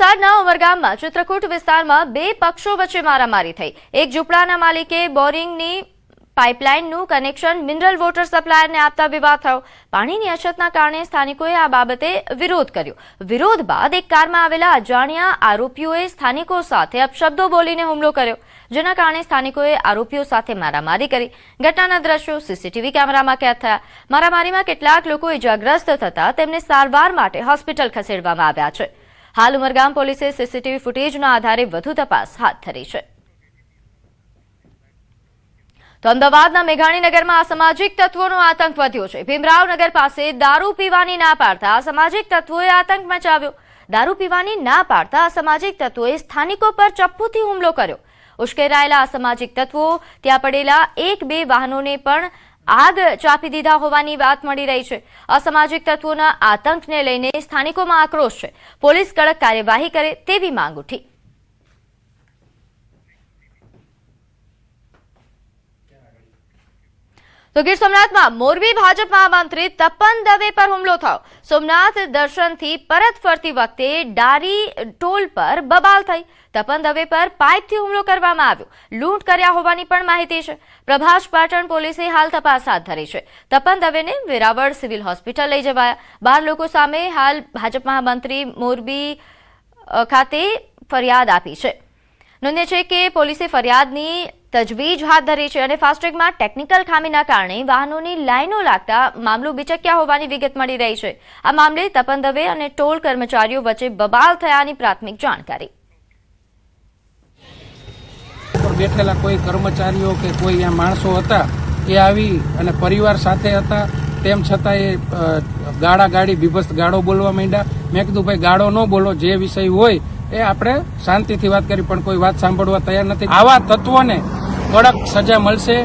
વલસાડના ઉમરગામમાં ચિત્રકૂટ વિસ્તારમાં બે પક્ષો વચ્ચે મારામારી થઈ। એક ઝૂંપડાના માલિકે બોરિંગની પાઇપલાઇનનું કનેક્શન મિનરલ વોટર સપ્લાયરને આપતા વિવાદ થયો। પાણીની અછતના કારણે સ્થાનિકોએ આ બાબતે વિરોધ કર્યો। વિરોધ બાદ એક કારમાં આવેલા અજાણ્યા આરોપીઓએ સ્થાનિકો સાથે અપશબ્દો બોલીને હુમલો કર્યો, જેના કારણે સ્થાનિકોએ આરોપીઓ સાથે મારામારી કરી। ઘટનાના દ્રશ્યો સીસીટીવી કેમેરામાં કેદ થયા। મારામારીમાં કેટલાક લોકો ઇજાગ્રસ્ત થતા તેમને સારવાર માટે હોસ્પિટલ ખસેડવામાં આવ્યા છે। હાલ ઉમરગામ પોલીસે સીસીટીવી ફૂટેજના આધારે વધુ તપાસ હાથ ધરી છે। તો અમદાવાદના મેઘાણીનગરમાં અસામાજિક તત્વોનો આતંક વધ્યો છે। ભીમરાવનગર પાસે દારૂ પીવાની ના પાડતા અસામાજિક તત્વોએ આતંક મચાવ્યો। દારૂ પીવાની ના પાડતા અસામાજિક તત્વોએ સ્થાનિકો પર ચપ્પુથી હુમલો કર્યો। ઉશ્કેરાયેલા અસામાજિક તત્વો ત્યાં પડેલા એક બે વાહનોને પણ આગ ચાપી દીધા હોવાની વાત મળી રહી છે। અસામાજિક તત્વોના આતંકને લઈને સ્થાનિકોમાં આક્રોશ છે। પોલીસ કડક કાર્યવાહી કરે તેવી માંગ ઉઠી। તો ગીર સોમનાથમાં મોરબી ભાજપ મહામંત્રી તપન દવે પર હુમલો થયો। સોમનાથ દર્શનથી પરત ફરતી વખતે ડારી ટોલ પર બબાલ થઈ। તપન દવે પર પાઇપથી હુમલો કરવામાં આવ્યો। લૂંટ કર્યા હોવાની પણ માહિતી છે। પ્રભાસ પાટણ પોલીસે હાલ તપાસ હાથ ધરી છે। તપન દવેને વેરાવળ સિવિલ હોસ્પિટલ લઈ જવાયા। 12 લોકો સામે હાલ ભાજપ મહામંત્રી મોરબી ખાતે ફરિયાદ આપી છે। નોંધે છે કે પોલીસે ફરિયાદની તજવીજ હાથ ધરી છે અને ફાસ્ટેગમાં ટેકનિકલ ખામીના કારણે વાહનોની લાઈનો લાગતા મામલો બિચક્યા હોવાની વિગત મળી રહી છે। આ મામલે તપન દવે અને ટોલ કર્મચારીઓ વચ્ચે બબાલ થયાની પ્રાથમિક જાણકારી। બેઠેલા કોઈ કર્મચારીઓ કે કોઈ આ માણસો હતા એ આવી અને પરિવાર સાથે હતા, તેમ છતાં એ ગાડી બીભત્સ ગાળો બોલવા માંડ્યા। મેં કીધું ભાઈ ગાળો ન બોલો, જે વિષય હોય એ આપણે શાંતિથી વાત કરી, પણ કોઈ વાત સાંભળવા તૈયાર નથી। આવા તત્વોને કડક સજા મળશે।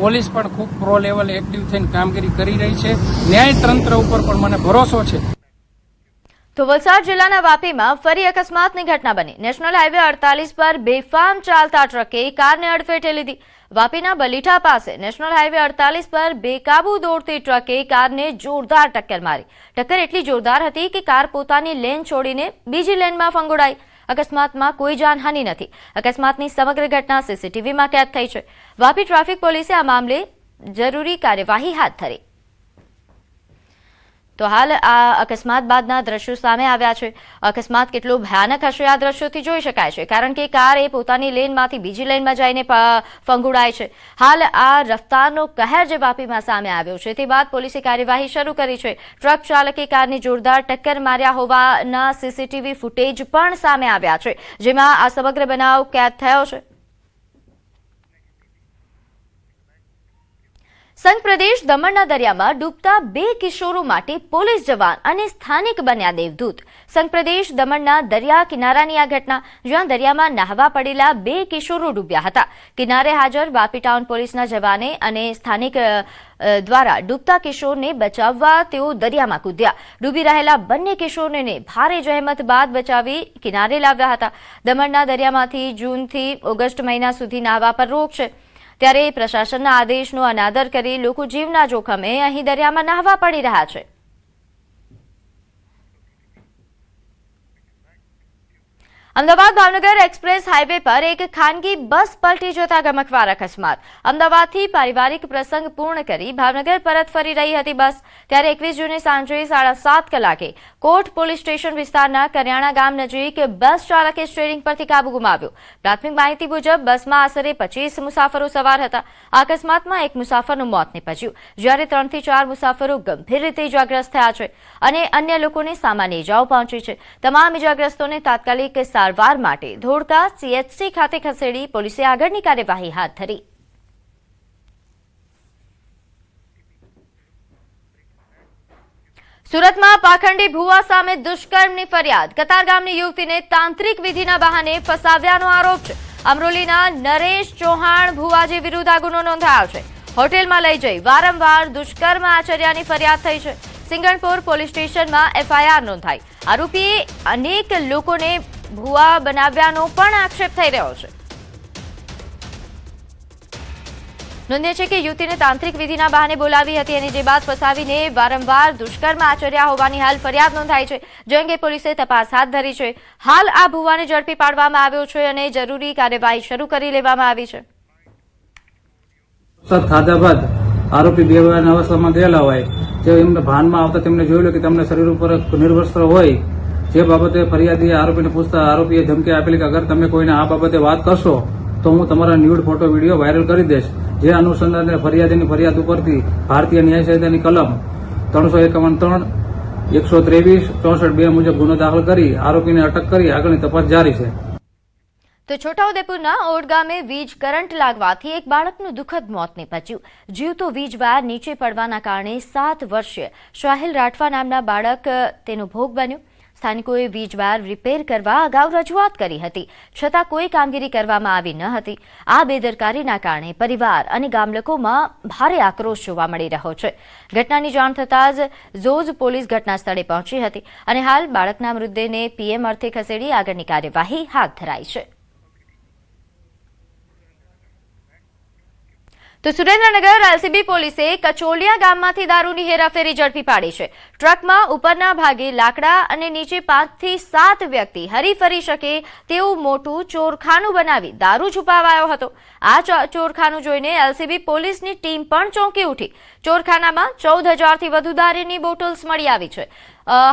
પોલીસ પણ ખૂબ પ્રો લેવલ એક્ટિવ થઈને કામગીરી કરી રહી છે। ન્યાયતંત્ર ઉપર પણ મને ભરોસો છે। તો વલસાડ જિલ્લાના વાપીમાં ફરી અકસ્માતની ઘટના બની। નેશનલ હાઈવે 48 પર બેફામ ચાલતા ટ્રકે કારને અડફેટે લીધી। વાપીના બલીઠા પાસે નેશનલ હાઈવે 48 પર બેકાબુ દોડતી ટ્રકે કારને જોરદાર ટક્કર મારી। ટક્કર એટલી જોરદાર હતી કે કાર પોતાની લેન છોડીને બીજી લેનમાં ફંગોળાઈ। અકસ્માતમાં કોઈ જાનહાનિ નથી। અકસ્માતની સમગ્ર ઘટના સીસીટીવીમાં કેદ થઈ છે। વાપી ટ્રાફિક પોલીસે આ મામલે જરૂરી કાર્યવાહી હાથ ધરી। તો હાલ આ અકસ્માત બાદના દ્રશ્યો સામે આવ્યા છે। અકસ્માત કેટલો ભયાનક હશે આ દ્રશ્યોથી જોઈ શકાય છે, કારણ કે કાર એ પોતાની લેનમાંથી બીજી લેનમાં જઈને ફંગોળાય છે। હાલ આ રફતારનો કહેર જે વાપીમાં સામે આવ્યો છે તે બાદ પોલીસે કાર્યવાહી શરૂ કરી છે। ટ્રક ચાલકે કારની જોરદાર ટક્કર માર્યા હોવાના સીસીટીવી ફૂટેજ પણ સામે આવ્યા છે, જેમાં આ સમગ્ર બનાવ કેદ થયો છે। સંઘ પ્રદેશ દમણના દરિયામાં ડૂબતા બે કિશોરો માટે પોલીસ જવાન અને સ્થાનિક બન્યા દેવદૂત। સંઘ પ્રદેશ દમણના દરિયા કિનારાની આ ઘટના, જ્યાં દરિયામાં નહાવા પડેલા બે કિશોરો ડૂબ્યા હતા। કિનારે હાજર વાપી ટાઉન પોલીસના જવાને અને સ્થાનિક દ્વારા ડૂબતા કિશોરને બચાવવા તેઓ દરિયામાં કૂદ્યા। ડૂબી રહેલા બંને કિશોરને ભારે જહેમત બાદ બચાવી કિનારે લાવ્યા હતા। દમણના દરિયામાંથી જૂનથી ઓગસ્ટ મહિના સુધી નહાવા પર રોક છે, ત્યારે પ્રશાસનના આદેશનો અનાદર કરી લોકો જીવના જોખમે અહીં દરિયામાં નહાવા પડી રહ્યા છે। અમદાવાદ ભાવનગર એક્સપ્રેસ હાઈવે પર એક ખાનગી બસ પલટી જતા ગમખ્વાર અકસ્માત। અમદાવાદથી પારિવારિક પ્રસંગ પૂર્ણ કરી ભાવનગર પરત ફરી રહી હતી બસ, ત્યારે 21 જૂને સાંજે 7:30 કલાકે કોટ પોલીસ સ્ટેશન વિસ્તારના કરિયાણા ગામ નજીક બસ ચાલકે સ્ટીયરિંગ પરથી કાબુ ગુમાવ્યો। પ્રાથમિક માહિતી મુજબ બસમાં આશરે 25 મુસાફરો સવાર હતા। આ અકસ્માતમાં એક મુસાફરનું મોત નીપજ્યું, જ્યારે 3 થી 4 મુસાફરો ગંભીર રીતે ઇજાગ્રસ્ત થયા છે અને અન્ય લોકોને સામાન્ય ઇજાઓ પહોંચી છે। તમામ ઇજાગ્રસ્તોને તાત્કાલિક સારવાર માટે ધોળકા CHC ખાતે ખસેડી પોલીસે આગળની કાર્યવાહી હાથ ધરી। સુરતમાં પાખંડી ભુવા સામે દુષ્કર્મની ફરિયાદ। કતારગામની યુવતીને તાંત્રિક વિધિના બહાને ફસાવ્યાનો આરોપ છે। અમરોલીના નરેશ ચૌહાણ ભુવાજી વિરુદ્ધ આ ગુનો નોંધાયો છે। હોટેલમાં લઈ જઈ વારંવાર દુષ્કર્મ આચર્યાની ફરિયાદ થઈ છે। સિંગણપુર પોલીસ સ્ટેશનમાં FIR નોંધાઈ। આરોપીએ અનેક લોકોને ભુવા બનાવ્યાનો પણ આક્ષેપ થઈ રહ્યો છે। નોંધ્ય છે કે યુવતીને તાંત્રિક વિધિના બહાને બોલાવી હતી અને જે બાદ ફસાવીને વારંવાર દુષ્કર્મ આચર્યા હોવાની હાલ ફરિયાદ નોંધાઈ છે, જે અંગે પોલીસે તપાસ હાથ ધરી છે. હાલ આ ભુવાને ઝડપી પાડવામાં આવ્યો છે અને જરૂરી કાર્યવાહી શરૂ કરી લેવામાં આવી છે. ખાધા બાદ આરોપી બેવાના અવસ્થામાં ગયેલા હોય, જે એમને ભાનમાં આવતા તેમને જોયેલું કે તમને શરીર ઉપર નિર્વસ્ત્ર હોય, જે બાબતે ફરિયાદીએ આરોપીને પૂછતા આરોપીએ ધમકી આપેલી કે અગર તમે કોઈને આ બાબતે વાત કરશો તો હું તમારા ન્યૂડ ફોટો વિડીયો વાયરલ કરી દઈશ. જે અનુસંધાને ફરિયાદીની ફરિયાદ ઉપરથી ભારતીય ન્યાય સંહિતાની કલમ 351(3), 123, 64(2) મુજબ ગુનો દાખલ કરી આરોપીને અટક કરી આગળની તપાસ જારી છે. તો છોટાઉદેપુરના ઓડ ગામે વીજ કરંટ લાગવાથી એક બાળકનું દુઃખદ મોત નીપજ્યું. જીવતો વીજ વાયર નીચે પડવાના કારણે 7 વર્ષીય શાહિલ રાઠવા નામના બાળક તેનો ભોગ બન્યું. સ્થાનિકોએ વીજ વાયર રિપેર કરવા અગાઉ રજૂઆત કરી હતી, છતાં કોઈ કામગીરી કરવામાં આવી ન હતી. આ બેદરકારીના કારણે પરિવાર અને ગામલોકોમાં ભારે આક્રોશ જોવા મળી રહ્યો છે. ઘટનાની જાણ થતાં જ ઝોઝ પોલીસ ઘટના સ્થળે પહોંચી હતી અને હાલ બાળકના મૃતદેહને પીએમ અર્થે ખસેડી આગળની કાર્યવાહી હાથ ધરાઈ છે. તો સુરેન્દ્રનગર એલસીબી પોલીસે કચોલિયા ગામમાંથી દારૂની હેરાફેરી ઝડપી પાડી છે. ટ્રકમાં ઉપરના ભાગે લાકડા અને નીચે 5 થી 7 વ્યક્તિ હરીફરી શકે તેવું મોટું ચોરખાનું બનાવી દારૂ છુપાવાયો હતો. આ ચોરખાનું જોઈને એલસીબી પોલીસની ટીમ પણ ચોંકી ઉઠી. ચોરખાનામાં 14,000 થી વધુ દારૂની બોટલ્સ મળી આવી છે.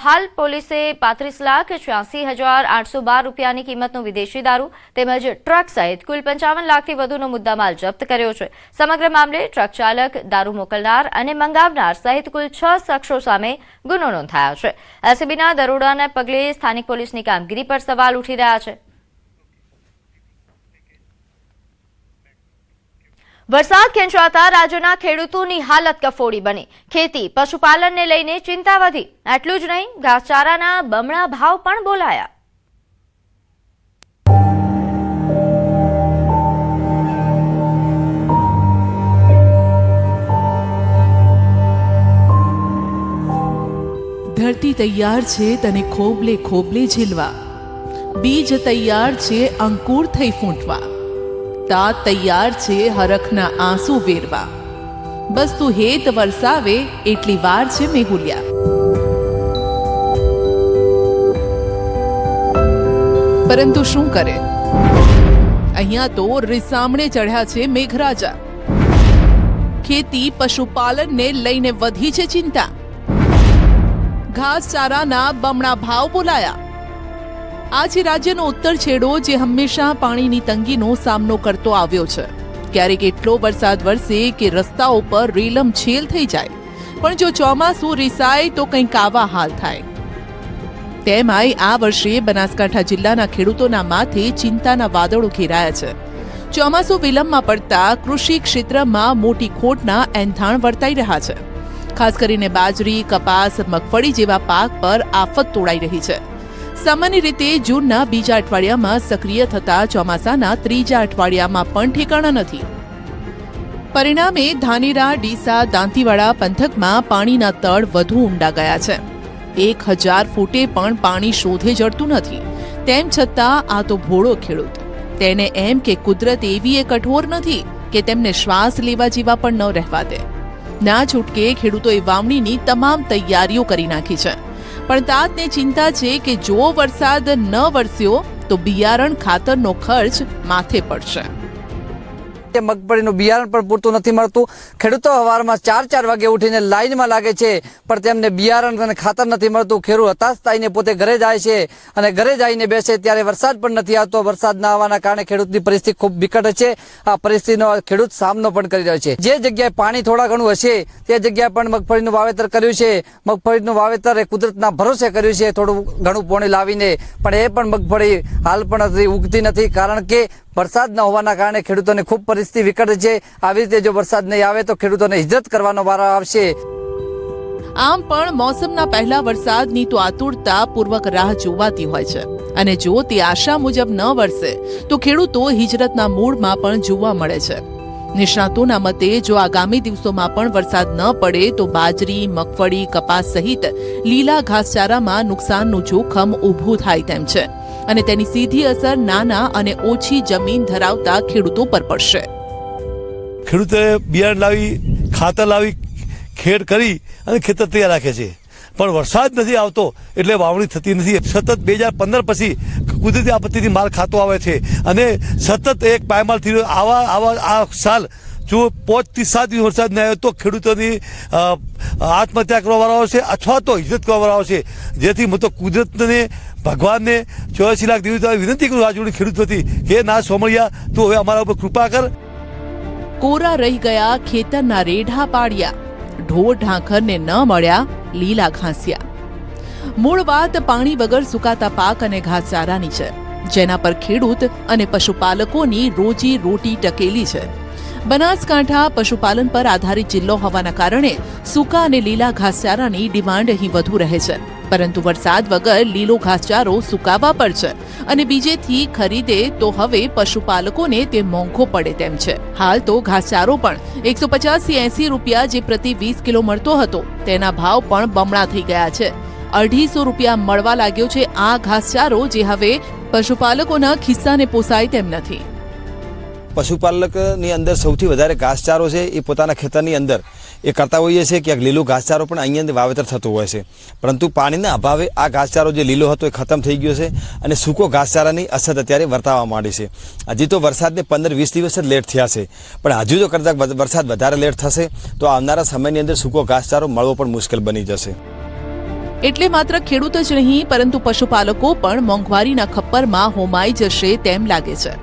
હાલ પોલીસે 35,86,812 રૂપિયાની કિંમતનો વિદેશી દારૂ તેમજ ટ્રક સહિત કુલ 55 લાખથી વધુનો મુદ્દામાલ જપ્ત કર્યો છે. સમગ્ર મામલે ટ્રક ચાલક, દારૂ મોકલનાર અને મંગાવનાર સહિત કુલ 6 શખ્સો સામે ગુનો નોંધાયો છે. એલસીબીના દરોડાના પગલે સ્થાનિક પોલીસની કામગીરી પર સવાલ ઉઠી રહ્યા છે. વરસાદ ખેંચાતા રાજ્યના ખેડૂતોની હાલત કફોડી બની. ખેતી, પશુપાલનને લઈને ચિંતા વધી. આટલું જ નહીં, ઘાસચારાના બમણા ભાવ પણ બોલાયા. ધરતી તૈયાર છે તને ખોબલે ખોબલે ઝીલવા, બીજ તૈયાર છે અંકુર થઈ ફૂટવા, તાત તૈયાર છે હરખના આંસુ વેરવા, બસ તું હેત વરસાવે એટલી વાર છે મેહુલિયા. પરંતુ શું કરે, અહીંયા તો રીસામણે ચઢ્યા છે મેઘરાજા. ખેતી પશુપાલનને લઈને વધી છે ચિંતા. ઘાસચારાના બમણા ભાવ બોલાયા. આ છે રાજ્યનો ઉત્તર છેડો, જે હંમેશા પાણીની તંગીનો સામનો કરતો આવ્યો છે. ક્યારેક એટલો વરસાદ વરસે કે રસ્તાઓ પર રેલમછેલ થઈ જાય, પણ જો ચોમાસું રીસાય તો કંઈક આવા હાલ થાય. તેમાંય આ વર્ષે બનાસકાંઠા જિલ્લાના ખેડૂતોના માથે ચિંતાના વાદળો ઘેરાયા છે. ચોમાસું વિલંબમાં પડતા કૃષિ ક્ષેત્રમાં મોટી ખોટના એંધાણ વર્તાઈ રહ્યા છે. ખાસ કરીને બાજરી, કપાસ, મગફળી જેવા પાક પર આફત તોડાઈ રહી છે. સામાન્ય રીતે જૂનના બીજા અઠવાડિયામાં સક્રિય થતા ચોમાસાના ત્રીજા અઠવાડિયામાં પણ ઠેકાણા નથી. પરિણામે ધાનેરા, ડીસા, દાંતીવાડા પંથકમાં પાણીના તળ વધુ ઊંડા ગયા છે. 1000 ફૂટે પણ પાણી શોધે જડતું નથી. તેમ છતાં આ તો ભોળો ખેડૂત. તેને એમ કે કુદરત એવી એ કઠોર નથી કે તેમને શ્વાસ લેવા જેવા પણ ન રહેવા દે. ના છૂટકે ખેડૂતોએ વાવણીની તમામ તૈયારીઓ કરી નાખી છે. પણ તાતને ચિંતા છે કે જો વરસાદ ન વરસ્યો તો બિયારણ, ખાતરનો ખર્ચ માથે પડશે. મગફળીનું બિયારણ પણ પૂરતું નથી મળતું. ખેડૂતો સવારમાં 4 વાગે ઉઠીને લાઈનમાં લાગે છે, પણ તેમને બિયારણ અને ખાતર નથી મળતું. ખેડૂત હતાશ થઈને પોતે ઘરે જાય છે અને ઘરે જઈને બેસે ત્યારે વરસાદ પણ નથી આવતો. વરસાદ ના આવવાના કારણે ખેડૂતની પરિસ્થિતિ ખૂબ વિકટ છે. આ પરિસ્થિતિનો ખેડૂત સામનો પણ કરી રહ્યો છે. જે જગ્યાએ પાણી થોડા ઘણું હશે તે જગ્યાએ પણ મગફળીનું વાવેતર કર્યું છે. મગફળીનું વાવેતર એ કુદરતના ભરોસે કર્યું છે, થોડું ઘણું પાણી લાવીને, પણ એ પણ મગફળી હાલ પણ ઉગતી નથી. કારણ કે વરસાદ ન હોવાના કારણે ખેડૂતોને ખૂબ પરિસ્થિતિ વિકટ છે. આવી રીતે જો વરસાદ નહીં આવે તો ખેડૂતોને હિજરત કરવાનો વારો આવશે. આમ પણ મોસમના પહેલા વરસાદની તો આતુરતા પૂર્વક રાહ જોવાતી હોય છે, અને જો તે આશા મુજબ ન વરસે તો ખેડૂતો હિજરતના મૂડમાં પણ જોવા મળે છે. નિષ્ણાતોના મતે જો આગામી દિવસોમાં પણ વરસાદ ન પડે તો બાજરી, મગફળી, કપાસ સહિત લીલા ઘાસચારામાં નુકસાનનું જોખમ ઊભું થાય તેમ છે, અને તેની સીધી અસર નાના અને ઓછી જમીન ધરાવતા ખેડૂતો પર પડશે. ખેડૂતોએ બિયારણ લાવી, ખાતર લાવી, ખેડ કરી અને ખેતર તૈયાર રાખે છે, પણ વરસાદ નથી આવતો એટલે વાવણી થતી નથી. સતત 2015 પછી કુદરતી આપત્તિથી માર ખાતો આવે છે અને સતત એક પાયમાલ થઈ રહ્યો. આવા આ સાલ જો 5 થી 7 દિવસ વરસાદ નહીં આવ્યો તો ખેડૂતોની આત્મહત્યા કરવાવાળાઓ છે અથવા તો હિજરત કરવાવાળાઓ છે. જેથી હું તો કુદરતને, ભગવાનને 84 લાખ દેવી વિનંતી કરું આ જોડી ખેડૂત વતી કે ના સોમળિયા, તું હવે અમારા ઉપર કૃપા કર. કોરા રહી ગયા ખેતરના રેઢા પાડ્યા, ઢોર ઢાંખરને ન મળ્યા લીલા ઘાસિયા. મૂળ વાત પાણી વગર સુકાતા પાક અને ઘાસચારાની છે, જેના પર ખેડૂત અને પશુપાલકોની રોજી રોટી ટકેલી છે. બનાસકાંઠા પશુપાલન પર આધારિત જિલ્લો હોવાના કારણે સૂકા અને લીલા ઘાસચારાની ડિમાન્ડ અહીં વધુ રહે છે, પરંતુ વરસાદ વગર લીલો ઘાસચારો સુકાવા પર છે અને બીજેથી ખરીદે તો હવે પશુપાલકોને તે મોંઘો પડે તેમ છે. હાલ તો ઘાસચારો પણ 150 થી 80 રૂપિયા જે પ્રતિ 20 કિલો મળતો હતો તેના ભાવ પણ બમણા થઈ ગયા છે. 250 રૂપિયા મળવા લાગ્યો છે આ ઘાસચારો, જે હવે પશુપાલકોના ખિસ્સાને પોસાય તેમ નથી. પશુપાલકની અંદર સૌથી વધારે ઘાસચારો છે એ પોતાના ખેતરની અંદર એ કરતા હોઈએ છીએ. ક્યાંક લીલો ઘાસચારો પણ અહીંયા વાવેતર થતું હોય છે, પરંતુ પાણીના અભાવે આ ઘાસચારો જે લીલો હતો એ ખતમ થઈ ગયો છે અને સૂકો ઘાસચારાની અછત અત્યારે વર્તાવા માંડી છે. હજી તો વરસાદને 15-20 દિવસ જ લેટ થયા છે, પણ હજુ જો કરતા વરસાદ વધારે લેટ થશે તો આવનારા સમયની અંદર સૂકો ઘાસચારો મળવો પણ મુશ્કેલ બની જશે. એટલે માત્ર ખેડૂત જ નહીં પરંતુ પશુપાલકો પણ મોંઘવારીના ખપ્પરમાં હોમાઈ જશે તેમ લાગે છે.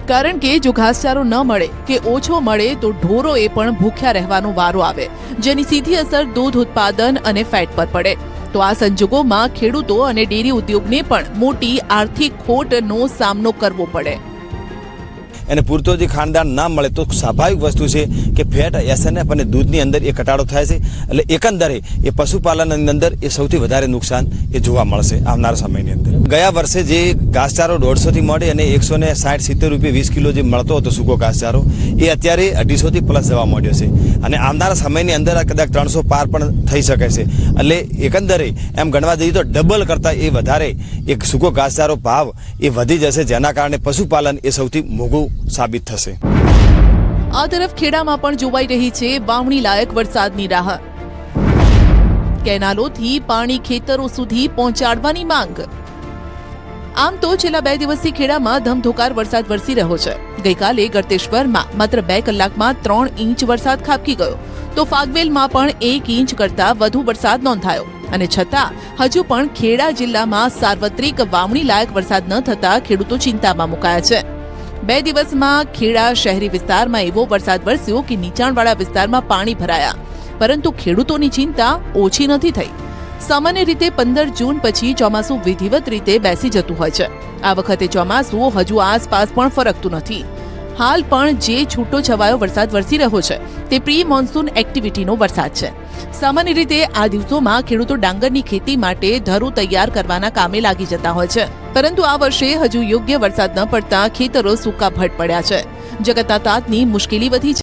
કારણ કે જો ઘાસચારો ન મળે કે ઓછો મળે તો ઢોરોએ પણ ભૂખ્યા રહેવાનો વારો આવે, જેની સીધી અસર દૂધ ઉત્પાદન અને ફેટ પર પડે. તો આ સંજોગોમાં ખેડૂતો અને ડેરી ઉદ્યોગને પણ મોટી આર્થિક ખોટનો સામનો કરવો પડે. એને પૂરતો જે ખાનદાન ના મળે તો સ્વાભાવિક વસ્તુ છે કે ફેટ, એસએનએફ અને દૂધની અંદર એ ઘટાડો થાય છે. એટલે એકંદરે એ પશુપાલનની અંદર એ સૌથી વધારે નુકસાન એ જોવા મળશે આવનારા સમયની અંદર. ગયા વર્ષે જે ઘાસચારો 150 થી મળે અને 160-70 રૂપિયા 20 કિલો જે મળતો હતો સૂકો ઘાસચારો, એ અત્યારે 250 થી પ્લસ જવા માંડ્યો છે અને આવનારા સમયની અંદર કદાચ 300 પાર પણ થઈ શકે છે. એટલે એકંદરે એમ ગણવા જઈએ તો ડબલ કરતાં એ વધારે એક સૂકો ઘાસચારો ભાવ એ વધી જશે, જેના કારણે પશુપાલન એ સૌથી મોંઘું સાબિત થશે. આ તરફ ખેડામાં પણ જોવાઈ રહી છે વાવણી લાયક વરસાદની રાહ. કેનાલોથી પાણી ખેતરો સુધી પહોંચાડવાની માંગ. આમ તો છેલ્લા 2 દિવસથી ખેડામાં ધમધોકાર વરસાદ વરસી રહ્યો છે. ગઈકાલે ગળતેશ્વરમાં માત્ર 2 કલાકમાં 3 ઇંચ વરસાદ ખાબકી ગયો, તો ફાગવેલમાં પણ 1 ઇંચ કરતાં વધુ વરસાદ નોંધાયો અને છતાં હજુ પણ ખેડા જિલ્લામાં સાર્વત્રિક વાવણી લાયક વરસાદ ન થતા ખેડૂતો ચિંતામાં મુકાયા છે. 2 દિવસમાં ખેડા શહેરી વિસ્તારમાં એવો વરસાદ વરસ્યો કે નીચાણવાળા વિસ્તારમાં પાણી ભરાયા, પરંતુ ખેડૂતોની ચિંતા ઓછી નથી થઈ. સામાન્ય રીતે 15 જૂન પછી ચોમાસું વિધિવત રીતે બેસી જતું હોય છે. આ વખતે ચોમાસું હજુ આસપાસ પણ ફરકતું નથી. હાલ પણ જે છૂટો છવાયો વરસાદ વરસી રહ્યો છે તે પ્રી મોન્સૂન એક્ટિવિટીનો વરસાદ છે. સામાન્ય રીતે આ દિવસોમાં ખેડૂતો ડાંગરની ખેતી માટે ધરો તૈયાર કરવાના કામે લાગી જતા હોય છે, પરંતુ આ વર્ષે હજુ યોગ્ય વરસાદ ન પડતા ખેતરો સૂકા ભટ પડ્યા છે. જગતના તાતની મુશ્કેલી વધી છે.